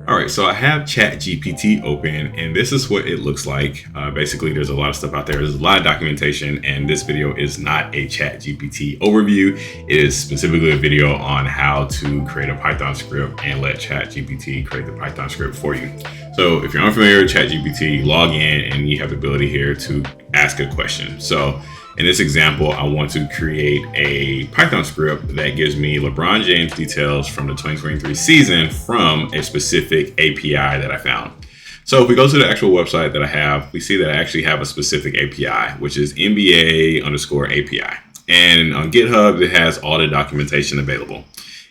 All right, so I have Chat GPT open, and this is what it looks like. Basically, there's a lot of stuff out there. There's a lot of documentation, and this video is not a Chat GPT overview. It is specifically a video on how to create a Python script and let Chat GPT create the Python script for you. So if you're unfamiliar with Chat GPT, log in, and you have the ability here to ask a question. So in this example, I want to create a Python script that gives me LeBron James details from the 2023 season from a specific API that I found. So if we go to the actual website that I have, we see that I actually have a specific API, which is NBA_API. And on GitHub, it has all the documentation available.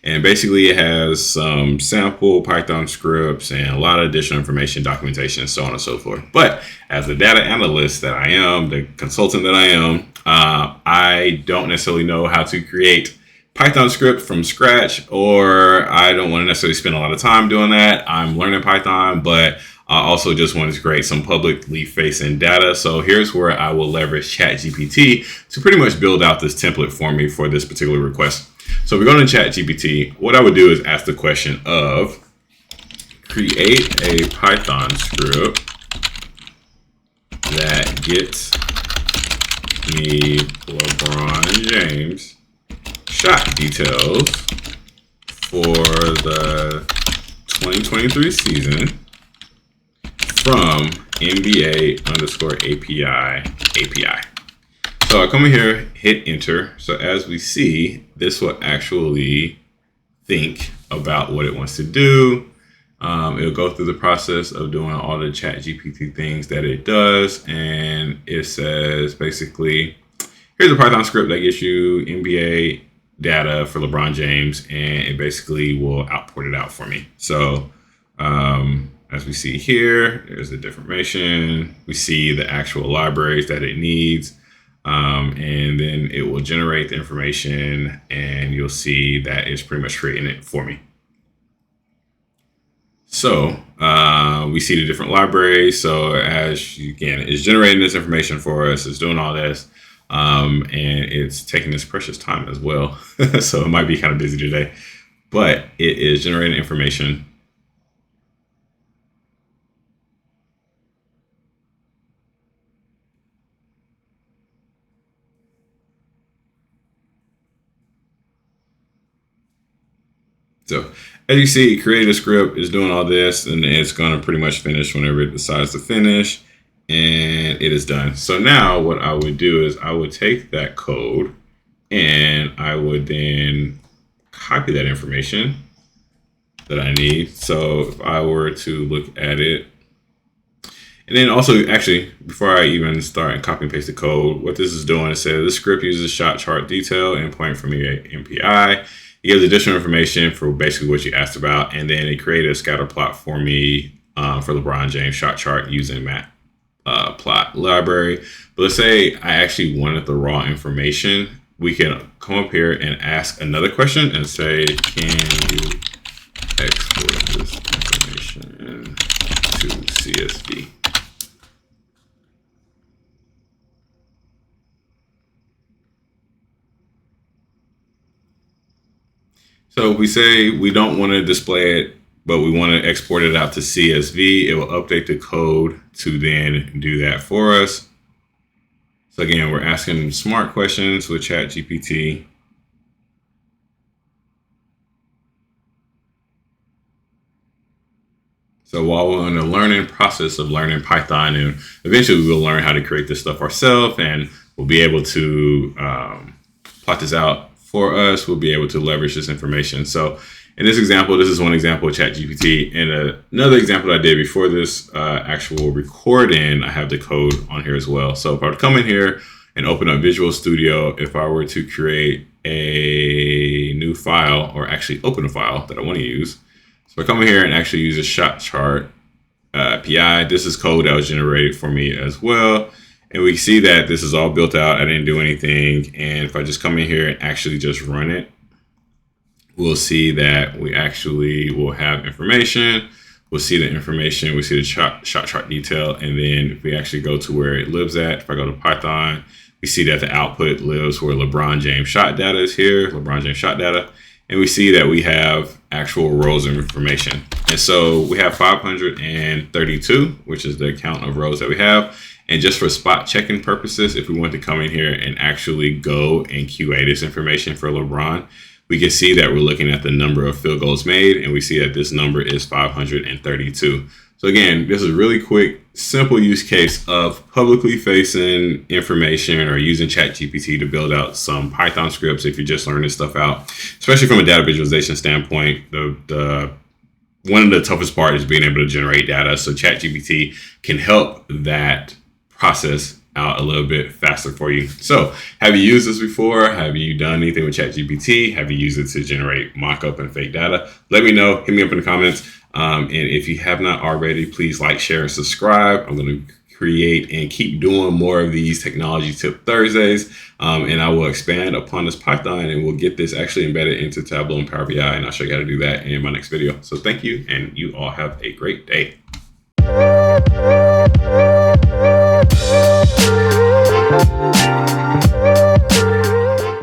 And basically it has some sample Python scripts and a lot of additional information, documentation, so on and so forth. But as the data analyst that I am, the consultant that I am, I don't necessarily know how to create Python script from scratch, or I don't want to necessarily spend a lot of time doing that. I'm learning Python, but I also just want to create some publicly facing data. So here's where I will leverage ChatGPT to pretty much build out this template for me for this particular request. So if we go to ChatGPT, what I would do is ask the question of create a Python script that gets me LeBron James shot details for the 2023 season from NBA_API. So I come in here, hit enter. So as we see, this will actually think about what it wants to do. It'll go through the process of doing all the Chat GPT things that it does. And it says basically, here's a Python script that gets you NBA data for LeBron James, and it basically will output it out for me. So as we see here, there's the information. We see the actual libraries that it needs. And then it will generate the information, and you'll see that it's pretty much creating it for me. So we see the different libraries. So as again, it's generating this information for us, it's doing all this, and it's taking its precious time as well. So it might be kind of busy today, but it is generating information. So as you see, create a script is doing all this, and it's going to pretty much finish whenever it decides to finish, and it is done. So now what I would do is I would take that code and I would then copy that information that I need. So if I were to look at it, and then also actually, before I even start and copy and paste the code, what this is doing is says this script uses shot chart detail endpoint from the MPI. It gives additional information for basically what you asked about, and then it created a scatter plot for me for LeBron James shot chart using Matplot library. But let's say I actually wanted the raw information. We can come up here and ask another question and say, can you export this information to CSV? So if we say we don't want to display it, but we want to export it out to CSV, it will update the code to then do that for us. So again, we're asking smart questions with Chat GPT. So while we're in the learning process of learning Python, and eventually we'll learn how to create this stuff ourselves, and we'll be able to plot this out for us, we'll be able to leverage this information. So in this example, this is one example of Chat GPT. And another example I did before this actual recording, I have the code on here as well. So if I were to come in here and open up Visual Studio, if I were to create a new file, or actually open a file that I want to use. So I come in here and actually use a shot chart API. This is code that was generated for me as well. And we see that this is all built out. I didn't do anything. And if I just come in here and actually just run it, we'll see that we actually will have information. We'll see the information. We see the shot chart detail. And then if we actually go to where it lives at, if I go to Python, we see that the output lives where LeBron James shot data is here, LeBron James shot data. And we see that we have actual rows of information. And so we have 532, which is the count of rows that we have. And just for spot checking purposes, if we want to come in here and actually go and QA this information for LeBron, we can see that we're looking at the number of field goals made, and we see that this number is 532. So again, this is a really quick, simple use case of publicly facing information or using Chat GPT to build out some Python scripts if you're just learning this stuff out, especially from a data visualization standpoint. One of the toughest part is being able to generate data. So Chat GPT can help that process out a little bit faster for you. So have you used this before? Have you done anything with Chat GPT? Have you used it to generate mock-up and fake data? Let me know. Hit me up in the comments. And if you have not already, please like, share, and subscribe. I'm going to create and keep doing more of these technology tip Thursdays. And I will expand upon this Python, and we'll get this actually embedded into Tableau and Power BI. And I'll show you how to do that in my next video. So thank you, and you all have a great day.